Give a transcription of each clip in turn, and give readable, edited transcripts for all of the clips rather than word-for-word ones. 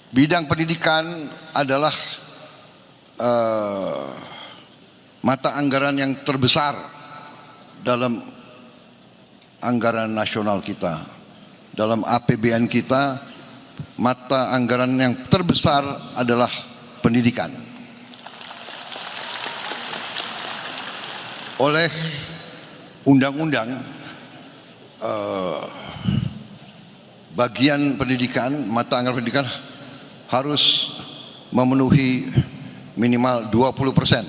Bidang pendidikan adalah mata anggaran yang terbesar dalam anggaran nasional kita. Dalam APBN kita, mata anggaran yang terbesar adalah pendidikan. Oleh undang-undang, bagian pendidikan, mata anggaran pendidikan harus memenuhi minimal 20%.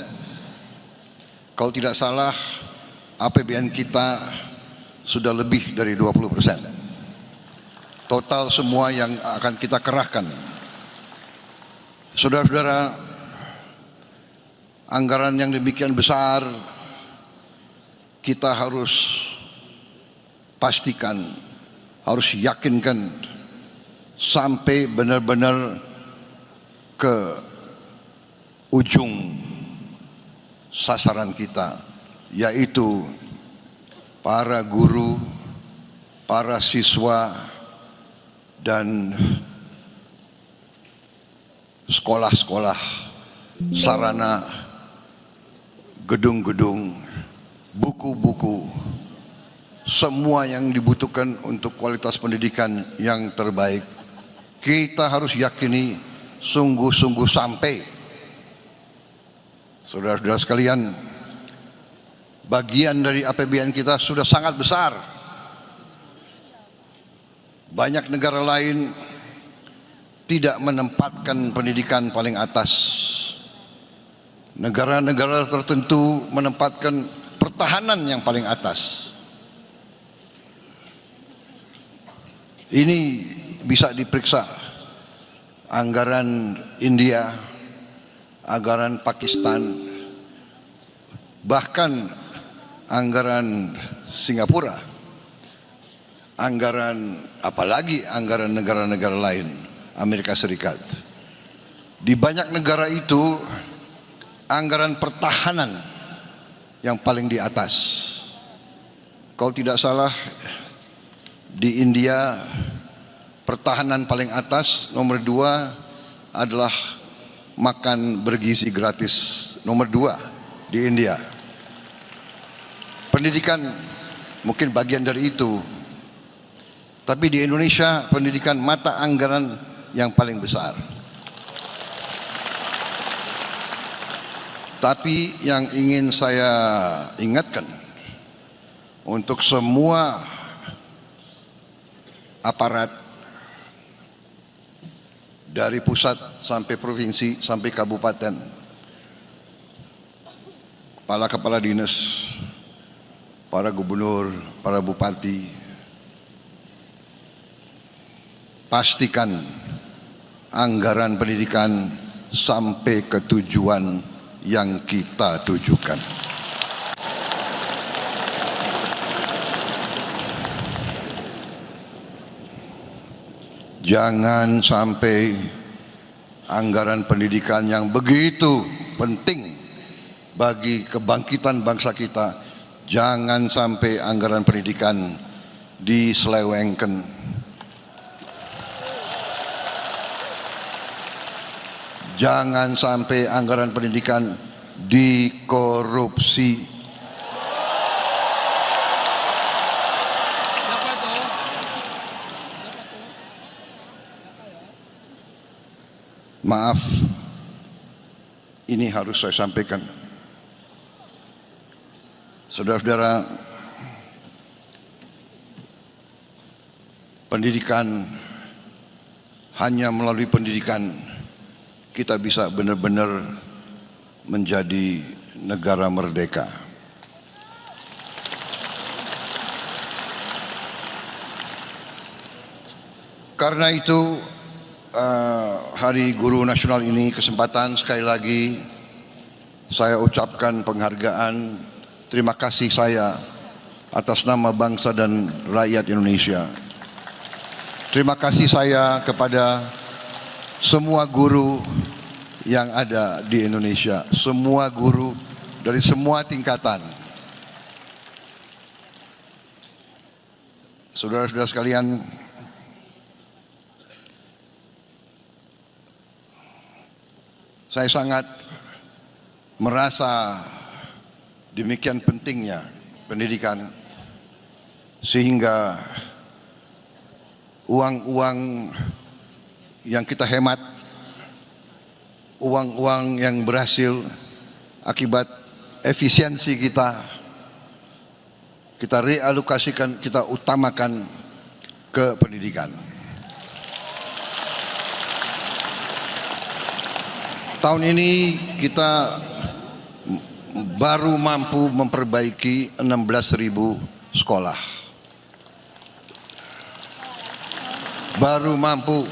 Kalau tidak salah, APBN kita sudah lebih dari 20%. Total semua yang akan kita kerahkan. Saudara-saudara, anggaran yang demikian besar, kita harus pastikan, harus yakinkan sampai benar-benar ke ujung sasaran kita, yaitu para guru, para siswa, dan sekolah-sekolah, sarana, gedung-gedung, buku-buku, semua yang dibutuhkan untuk kualitas pendidikan yang terbaik. Kita harus yakini sungguh-sungguh sampai. Saudara-saudara sekalian, bagian dari APBN kita sudah sangat besar. Banyak negara lain tidak menempatkan pendidikan paling atas. Negara-negara tertentu menempatkan pertahanan yang paling atas. Ini bisa diperiksa anggaran India, anggaran Pakistan, bahkan anggaran Singapura, anggaran apalagi anggaran negara-negara lain, Amerika Serikat. Di banyak negara itu anggaran pertahanan yang paling di atas. Kalau tidak salah, di India pertahanan paling atas, nomor 2 adalah makan bergizi gratis, nomor 2 di India. Pendidikan mungkin bagian dari itu, tapi di Indonesia pendidikan mata anggaran yang paling besar. Tapi yang ingin saya ingatkan untuk semua aparat dari pusat sampai provinsi sampai kabupaten, kepala-kepala dinas, para gubernur, para bupati, pastikan anggaran pendidikan sampai ke tujuan yang kita tujukan. Jangan sampai anggaran pendidikan yang begitu penting bagi kebangkitan bangsa kita, jangan sampai anggaran pendidikan diselewengkan. Jangan sampai anggaran pendidikan dikorupsi. Maaf, ini harus saya sampaikan. Saudara-saudara, pendidikan, hanya melalui pendidikan kita bisa benar-benar menjadi negara merdeka. Karena itu, Hari Guru Nasional ini kesempatan sekali lagi saya ucapkan penghargaan, terima kasih saya atas nama bangsa dan rakyat Indonesia. Terima kasih saya kepada semua guru yang ada di Indonesia, semua guru dari semua tingkatan. Saudara-saudara sekalian, Saya sangat merasa demikian pentingnya pendidikan, sehingga uang-uang yang kita hemat, uang-uang yang berhasil akibat efisiensi kita realokasikan, kita utamakan ke pendidikan. Tahun ini kita baru mampu memperbaiki 16.000 sekolah. Baru mampu.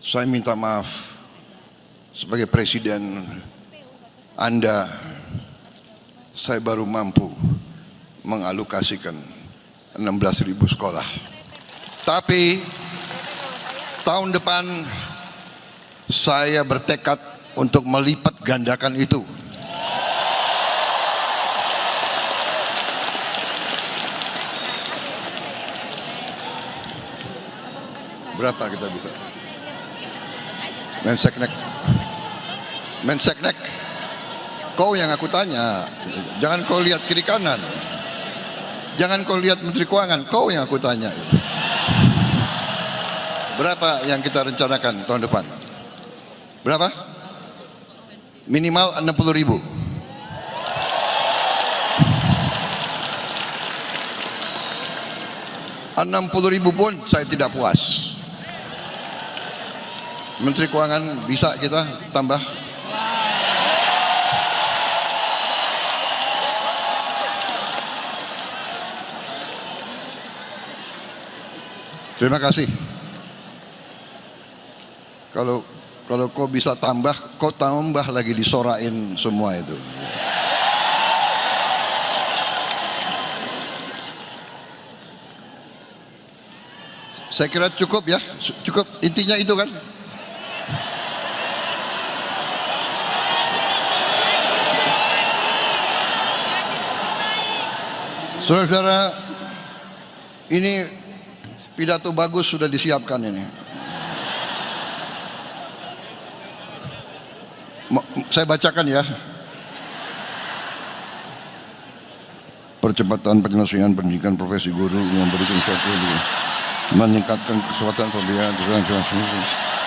Saya minta maaf sebagai presiden Anda, saya baru mampu mengalokasikan 16.000 sekolah. Tapi tahun depan saya bertekad untuk melipat gandakan itu. Berapa kita bisa? Menseknek, kau yang aku tanya, jangan kau lihat kiri kanan, jangan kau lihat Menteri Keuangan, kau yang aku tanya. Berapa yang kita rencanakan tahun depan? Berapa? Minimal 60.000. $60.000 pun saya tidak puas. Menteri Keuangan, bisa kita tambah? Terima kasih. Kalau kau bisa tambah, kau tambah lagi disorain semua itu. Saya kira cukup ya, cukup, intinya itu kan. Saudara-saudara, ini pidato bagus sudah disiapkan ini. Saya bacakan ya. Percepatan penyelesaian pendidikan profesi guru yang memberikan suatu meningkatkan kesempatan pemberian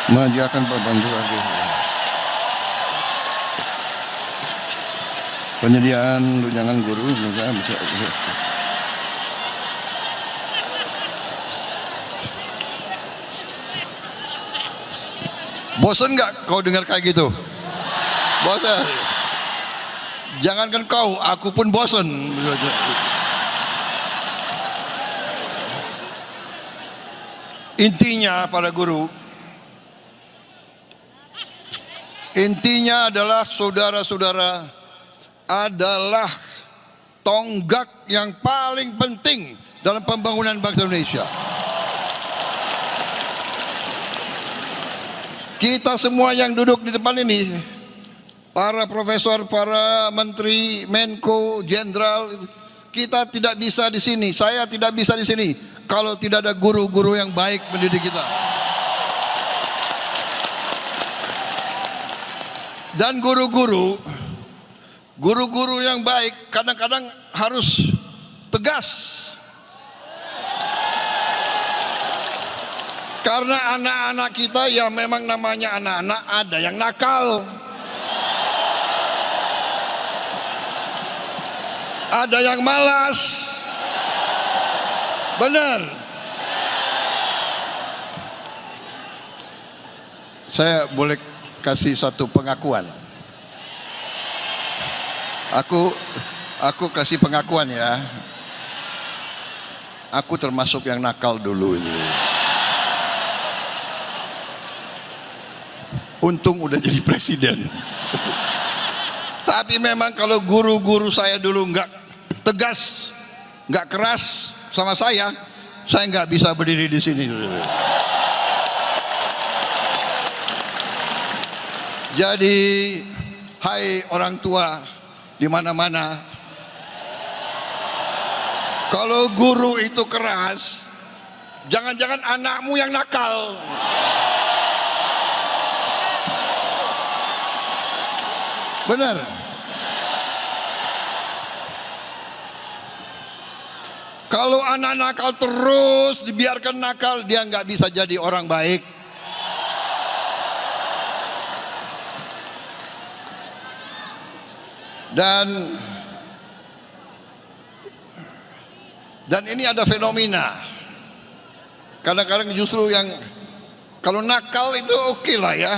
menyediakan bantuan penyediaan tunjangan guru Bosan nggak kau dengar kayak gitu? Bosan. Jangankan kau, aku pun bosan. Intinya para guru, intinya adalah saudara-saudara adalah tonggak yang paling penting dalam pembangunan bangsa Indonesia. Kita semua yang duduk di depan ini, para profesor, para menteri, menko, jenderal, kita tidak bisa di sini. Saya tidak bisa di sini kalau tidak ada guru-guru yang baik mendidik kita. Dan guru-guru yang baik kadang-kadang harus tegas. Karena anak-anak kita ya memang namanya anak-anak, ada yang nakal, ada yang malas. Benar. Saya boleh kasih satu pengakuan. Aku kasih pengakuan ya. Aku termasuk yang nakal dulu itu. Untung udah jadi presiden. Tapi memang kalau guru-guru saya dulu nggak tegas, nggak keras sama saya nggak bisa berdiri di sini. Jadi, hai orang tua di mana-mana, Kalau guru itu keras, jangan-jangan anakmu yang nakal. Benar. Kalau anak nakal terus dibiarkan nakal, dia nggak bisa jadi orang baik. Dan ini ada fenomena. Kadang-kadang justru yang kalau nakal itu oke lah ya,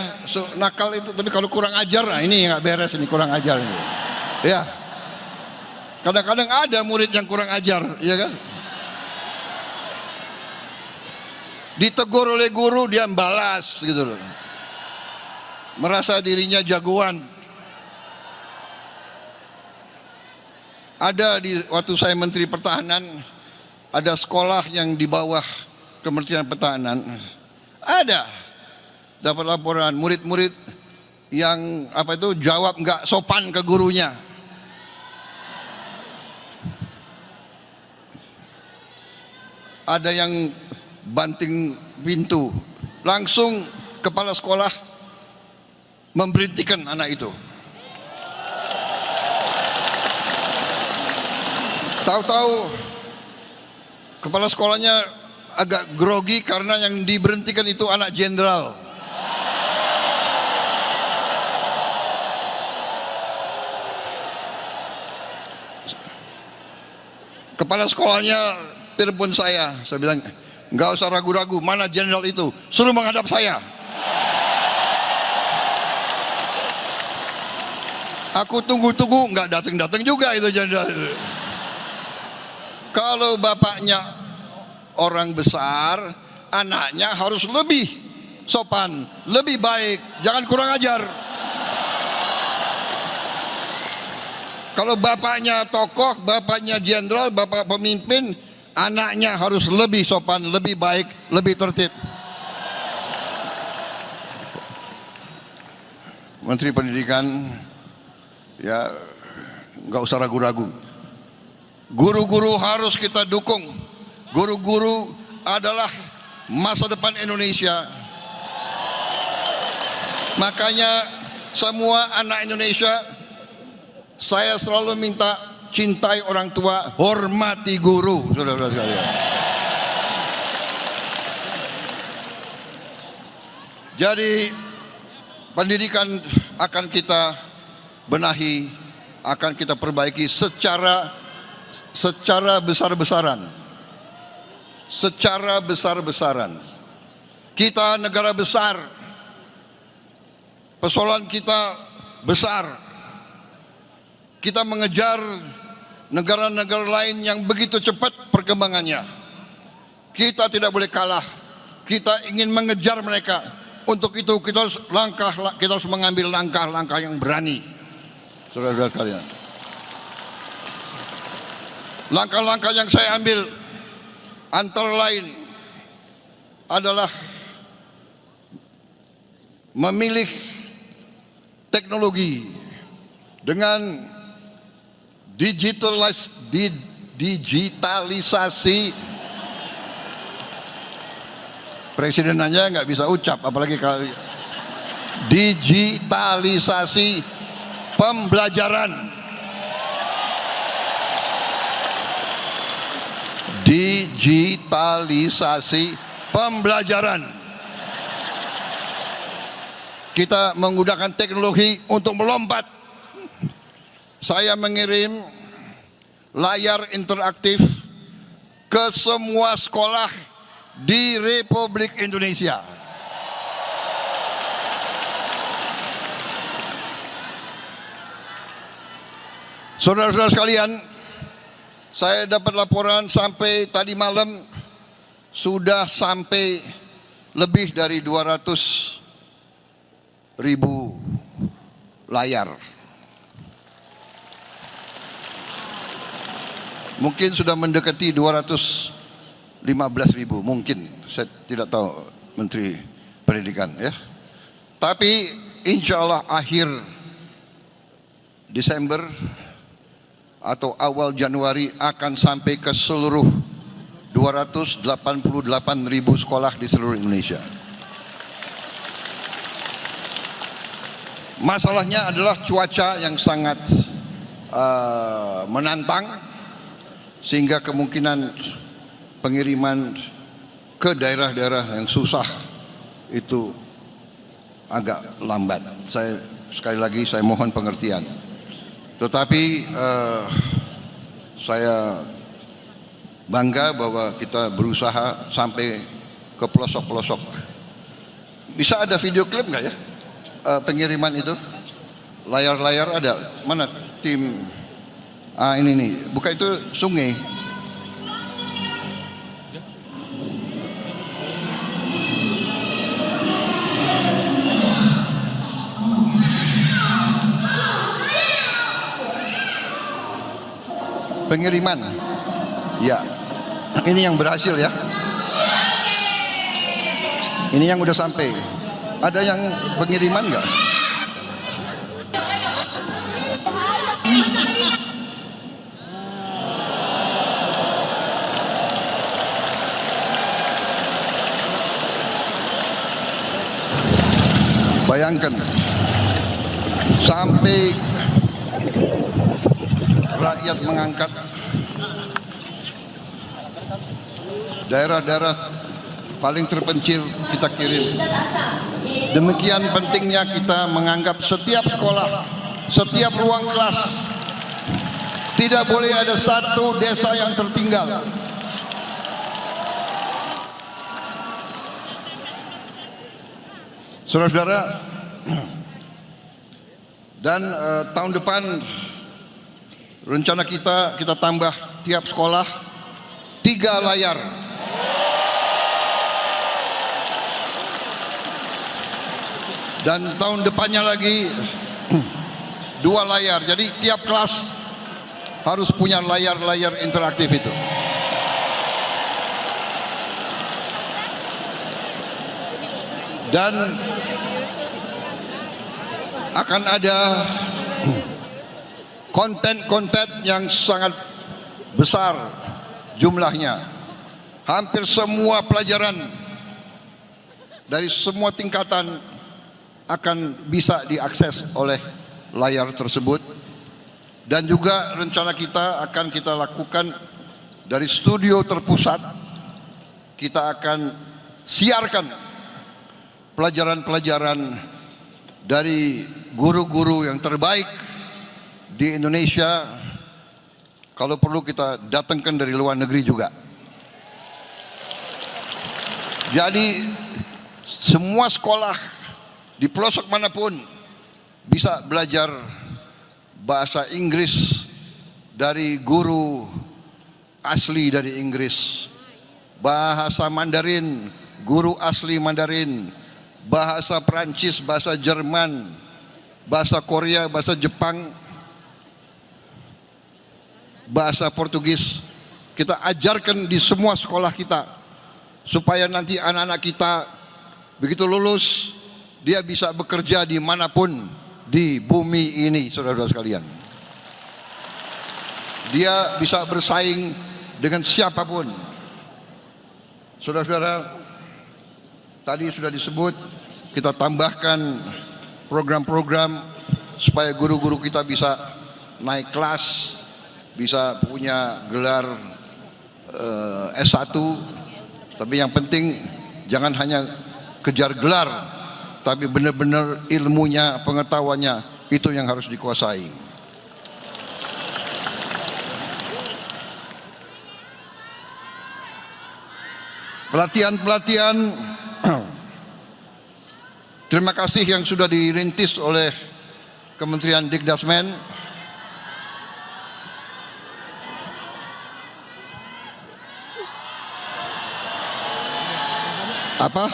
nakal itu. Tapi kalau kurang ajar, nah ini nggak beres, ini kurang ajar. Ya. Kadang-kadang ada murid yang kurang ajar, ya kan? Ditegur oleh guru, dia membalas gitu loh. Merasa dirinya jagoan. Ada waktu saya Menteri Pertahanan, ada sekolah yang di bawah Kementerian Pertahanan. Ada dapat laporan murid-murid yang jawab nggak sopan ke gurunya. Ada yang banting pintu, langsung kepala sekolah memberhentikan anak itu. Tahu-tahu kepala sekolahnya agak grogi karena yang diberhentikan itu anak jenderal. Kepala sekolahnya telepon saya bilang, nggak usah ragu-ragu, mana jenderal itu, suruh menghadap saya. Aku tunggu-tunggu, nggak datang-datang juga itu jenderal. Kalau bapaknya orang besar, anaknya harus lebih sopan, lebih baik, jangan kurang ajar. Kalau bapaknya tokoh, bapaknya jenderal, bapak pemimpin, anaknya harus lebih sopan, lebih baik, lebih tertib. Menteri Pendidikan, ya nggak usah ragu-ragu. Guru-guru harus kita dukung. Guru-guru adalah masa depan Indonesia. Makanya semua anak Indonesia, saya selalu minta cintai orang tua, hormati guru, saudara-saudara sekalian. Jadi pendidikan akan kita benahi, akan kita perbaiki secara besar-besaran. Secara besar-besaran. Kita negara besar, persoalan kita besar. Kita mengejar negara-negara lain yang begitu cepat perkembangannya. Kita tidak boleh kalah. Kita ingin mengejar mereka. Untuk itu kita harus mengambil langkah-langkah yang berani. Saudara-saudara sekalian. Langkah-langkah yang saya ambil antara lain adalah memilih teknologi dengan digitalisasi. Presiden aja nggak bisa ucap, apalagi kali digitalisasi pembelajaran. Digitalisasi pembelajaran. Kita menggunakan teknologi untuk melompat. Saya mengirim layar interaktif ke semua sekolah di Republik Indonesia. Saudara-saudara sekalian, saya dapat laporan sampai tadi malam sudah sampai lebih dari 200.000 layar. Mungkin sudah mendekati 215.000, mungkin, saya tidak tahu Menteri Pendidikan ya. Tapi insya Allah akhir Desember atau awal Januari akan sampai ke seluruh 288.000 sekolah di seluruh Indonesia. Masalahnya adalah cuaca yang sangat menantang, sehingga kemungkinan pengiriman ke daerah-daerah yang susah itu agak lambat. Sekali lagi saya mohon pengertian. Tetapi saya bangga bahwa kita berusaha sampai ke pelosok-pelosok. Bisa ada video klip nggak ya pengiriman itu? Layar-layar ada? Mana tim? Ini nih, bukan itu sungai. Pengiriman, ya, ini yang berhasil ya. Ini yang udah sampai. Ada yang pengiriman nggak? Bayangkan, sampai rakyat mengangkat daerah-daerah paling terpencil kita kirim. Demikian pentingnya kita menganggap setiap sekolah, setiap ruang kelas, tidak boleh ada satu desa yang tertinggal. Saudara-saudara, dan tahun depan rencana kita tambah tiap sekolah 3 layar. Dan tahun depannya lagi 2 layar. Jadi tiap kelas harus punya layar-layar interaktif itu. Dan akan ada konten-konten yang sangat besar jumlahnya. Hampir semua pelajaran dari semua tingkatan akan bisa diakses oleh layar tersebut. Dan juga rencana kita akan kita lakukan dari studio terpusat. Kita akan siarkan pelajaran-pelajaran dari guru-guru yang terbaik di Indonesia. Kalau perlu kita datangkan dari luar negeri juga. Jadi semua sekolah di pelosok manapun bisa belajar bahasa Inggris dari guru asli dari Inggris, bahasa Mandarin, guru asli Mandarin, bahasa Prancis, bahasa Jerman, bahasa Korea, bahasa Jepang, bahasa Portugis. Kita ajarkan di semua sekolah kita, supaya nanti anak-anak kita begitu lulus, dia bisa bekerja dimanapun di bumi ini, saudara-saudara sekalian. Dia bisa bersaing dengan siapapun. Saudara-saudara, tadi sudah disebut, kita tambahkan program-program supaya guru-guru kita bisa naik kelas, bisa punya gelar S1. Tapi yang penting jangan hanya kejar gelar, tapi benar-benar ilmunya, pengetahuannya itu yang harus dikuasai. Pelatihan-pelatihan, terima kasih yang sudah dirintis oleh Kementerian Dikdasmen. Apa?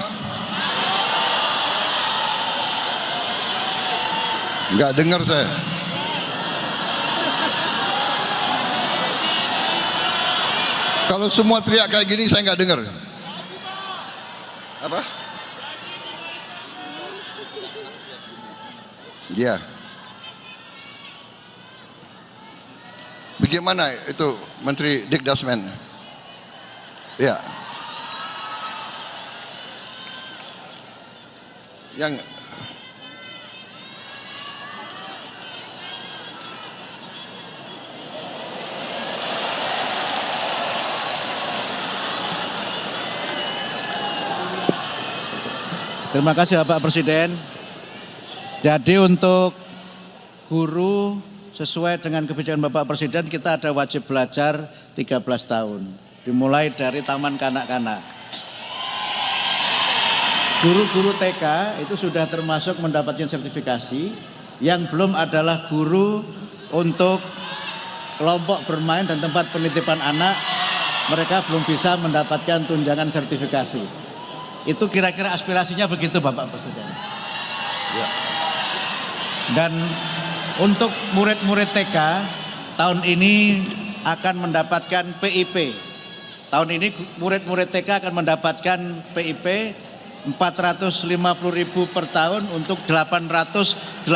Enggak dengar saya. Kalau semua teriak kayak gini saya enggak dengar. Apa? Ya. Bagaimana itu Menteri Dikdasmen? Ya. Yang Terima kasih Bapak Presiden. Jadi untuk guru sesuai dengan kebijakan Bapak Presiden kita ada wajib belajar 13 tahun. Dimulai dari taman kanak-kanak. Guru-guru TK itu sudah termasuk mendapatkan sertifikasi. Yang belum adalah guru untuk kelompok bermain dan tempat penitipan anak. Mereka belum bisa mendapatkan tunjangan sertifikasi. Itu kira-kira aspirasinya begitu Bapak Presiden. Ya. Dan untuk murid-murid TK tahun ini akan mendapatkan PIP. Tahun ini murid-murid TK akan mendapatkan PIP 450.000 per tahun untuk 888.000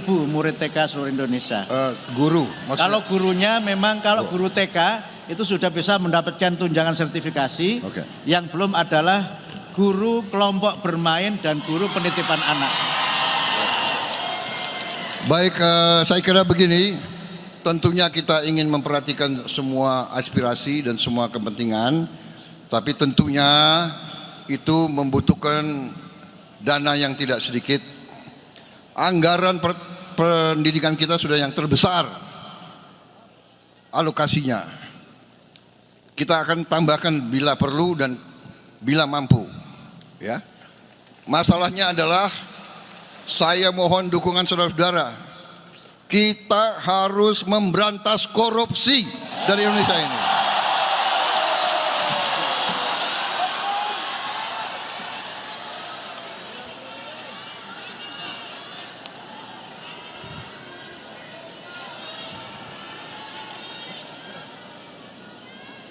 murid TK seluruh Indonesia. Guru. Maksudnya? Kalau gurunya memang guru TK itu sudah bisa mendapatkan tunjangan sertifikasi. Okay. Yang belum adalah guru kelompok bermain dan guru penitipan anak. Baik, saya kira begini, tentunya kita ingin memperhatikan semua aspirasi dan semua kepentingan, tapi tentunya itu membutuhkan dana yang tidak sedikit. Anggaran pendidikan kita sudah yang terbesar alokasinya. Kita akan tambahkan bila perlu dan bila mampu. Ya. Masalahnya adalah saya mohon dukungan saudara-saudara. Kita harus memberantas korupsi dari Indonesia ini.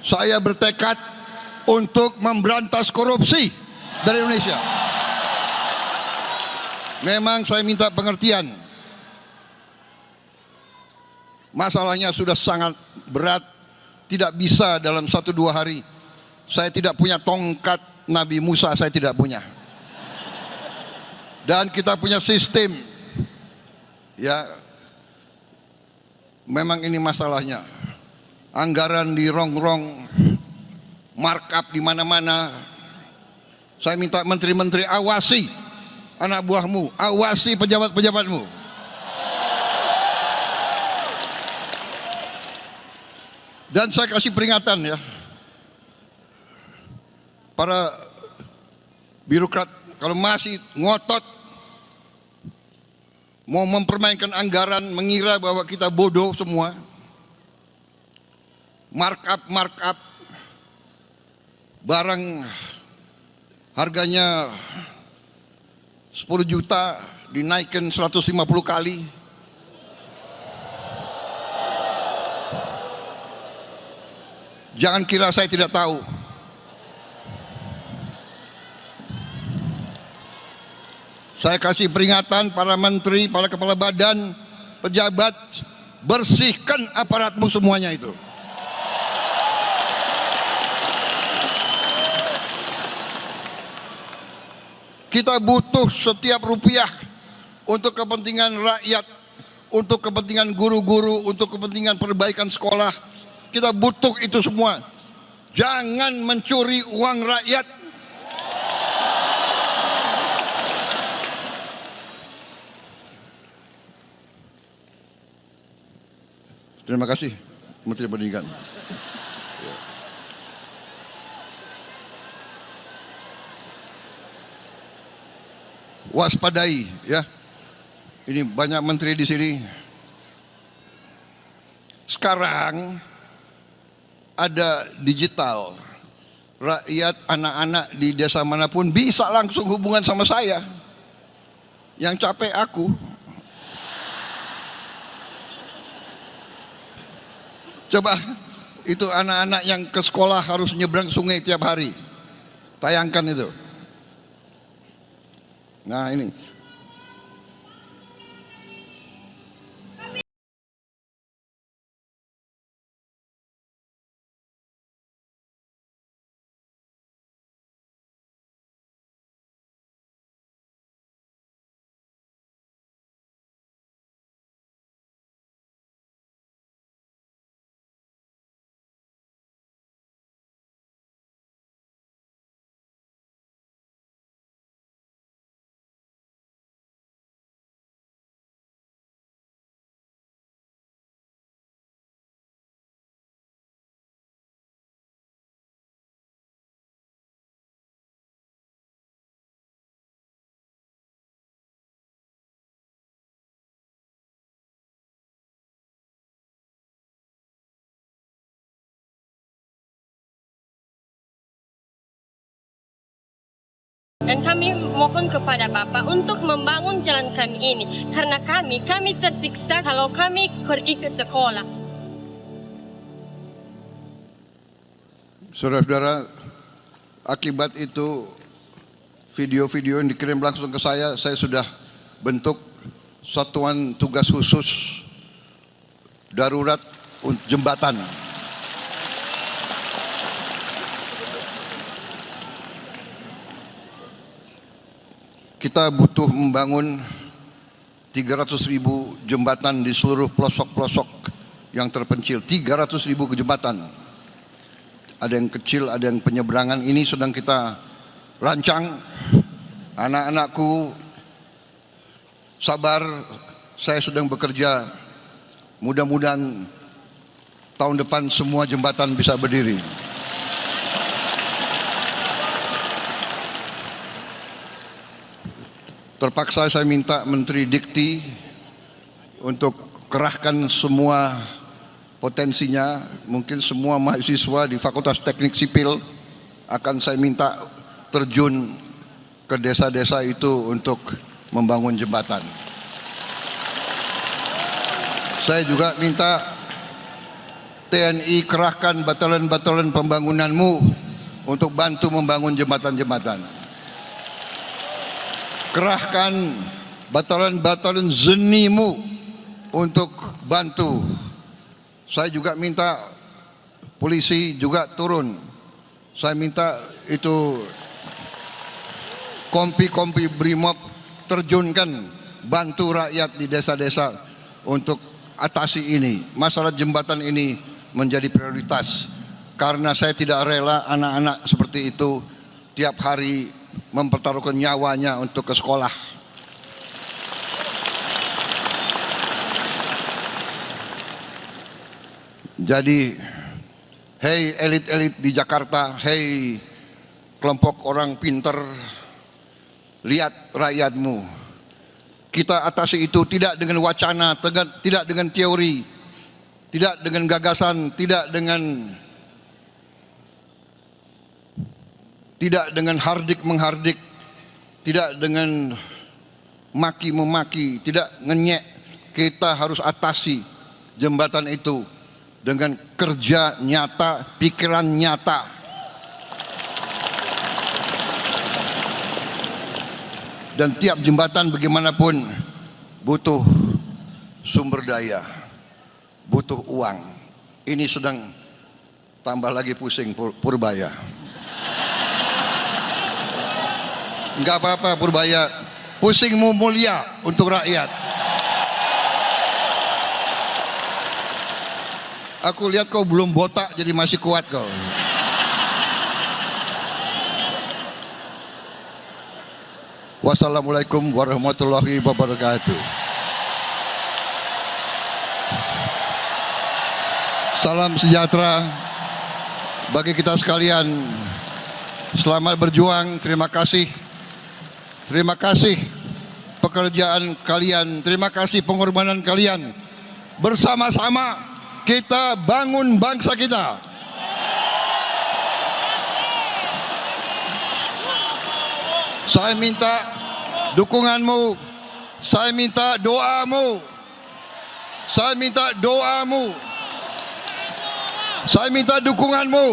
Saya bertekad untuk memberantas korupsi dari Indonesia. Memang saya minta pengertian. Masalahnya sudah sangat berat, tidak bisa dalam 1-2 hari. Saya tidak punya tongkat Nabi Musa, saya tidak punya. Dan kita punya sistem. Ya, memang ini masalahnya. Anggaran di rongrong, markup di mana-mana. Saya minta menteri-menteri awasi anak buahmu, awasi pejabat-pejabatmu. Dan saya kasih peringatan ya, para birokrat kalau masih ngotot mau mempermainkan anggaran, mengira bahwa kita bodoh semua. Markup barang harganya 10 juta dinaikkan 150 kali. Jangan kira saya tidak tahu. Saya kasih peringatan para menteri, para kepala badan, pejabat, bersihkan aparatmu semuanya itu. Kita butuh setiap rupiah untuk kepentingan rakyat, untuk kepentingan guru-guru, untuk kepentingan perbaikan sekolah. Kita butuh itu semua. Jangan mencuri uang rakyat. Terima kasih, Menteri Pendidikan. Waspadai ya. Ini banyak menteri di sini. Sekarang ada digital. Rakyat, anak-anak di desa manapun bisa langsung hubungan sama saya. Yang capek aku. Coba itu anak-anak yang ke sekolah harus nyebrang sungai tiap hari. Tayangkan itu. Nah ini Dan kami mohon kepada Bapak untuk membangun jalan kami ini. Karena kami tersiksa kalau kami pergi ke sekolah. Saudara-saudara, akibat itu video-video yang dikirim langsung ke saya sudah bentuk satuan tugas khusus darurat untuk jembatan. Kita butuh membangun 300.000 jembatan di seluruh pelosok-pelosok yang terpencil. 300.000 jembatan. Ada yang kecil, ada yang penyeberangan. Ini sedang kita rancang. Anak-anakku sabar, saya sedang bekerja. Mudah-mudahan tahun depan semua jembatan bisa berdiri. Terpaksa saya minta Menteri Dikti untuk kerahkan semua potensinya. Mungkin semua mahasiswa di Fakultas Teknik Sipil akan saya minta terjun ke desa-desa itu untuk membangun jembatan. Saya juga minta TNI kerahkan batalan-batalan pembangunanmu untuk bantu membangun jembatan-jembatan. Kerahkan batalan-batalan zenimu untuk bantu. Saya juga minta polisi juga turun. Saya minta itu kompi-kompi BRIMOB terjunkan, bantu rakyat di desa-desa untuk atasi ini. Masalah jembatan ini menjadi prioritas. Karena saya tidak rela anak-anak seperti itu tiap hari mempertaruhkan nyawanya untuk ke sekolah. Jadi, hei elit-elit di Jakarta, hei kelompok orang pinter, lihat rakyatmu. Kita atasi itu tidak dengan wacana, tidak dengan teori, tidak dengan gagasan, tidak dengan hardik menghardik, tidak dengan maki memaki, tidak ngenyek. Kita harus atasi jembatan itu dengan kerja nyata, pikiran nyata. Dan tiap jembatan bagaimanapun butuh sumber daya, butuh uang. Ini sedang tambah lagi pusing Purbaya. Enggak apa-apa Purbaya, pusingmu mulia untuk rakyat. Aku lihat kau belum botak jadi masih kuat kau. Wassalamualaikum warahmatullahi wabarakatuh. Salam sejahtera bagi kita sekalian. Selamat berjuang, terima kasih. Terima kasih pekerjaan kalian, terima kasih pengorbanan kalian. Bersama-sama kita bangun bangsa kita. Saya minta dukunganmu, saya minta doamu, saya minta doamu, saya minta dukunganmu.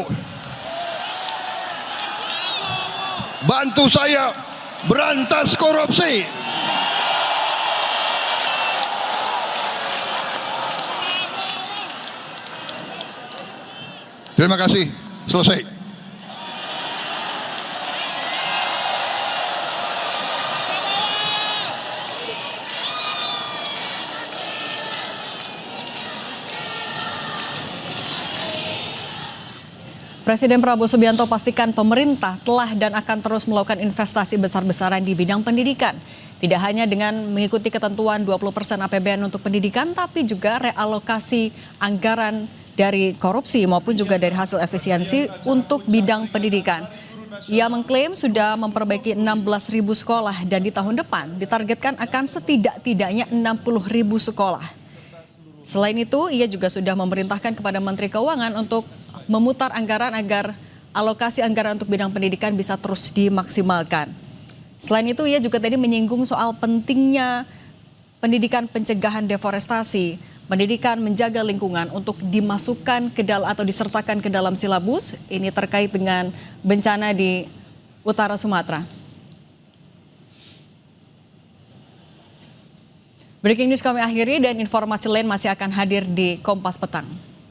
Bantu saya berantas korupsi. Terima kasih. Selesai. Presiden Prabowo Subianto pastikan pemerintah telah dan akan terus melakukan investasi besar-besaran di bidang pendidikan. Tidak hanya dengan mengikuti ketentuan 20% APBN untuk pendidikan, tapi juga realokasi anggaran dari korupsi maupun juga dari hasil efisiensi untuk bidang pendidikan. Ia mengklaim sudah memperbaiki 16.000 sekolah dan di tahun depan ditargetkan akan setidak-tidaknya 60.000 sekolah. Selain itu, ia juga sudah memerintahkan kepada Menteri Keuangan untuk memutar anggaran agar alokasi anggaran untuk bidang pendidikan bisa terus dimaksimalkan. Selain itu, ia juga tadi menyinggung soal pentingnya pendidikan pencegahan deforestasi, pendidikan menjaga lingkungan untuk dimasukkan ke dalam atau disertakan ke dalam silabus. Ini terkait dengan bencana di utara Sumatera. Breaking news kami akhiri dan informasi lain masih akan hadir di Kompas Petang.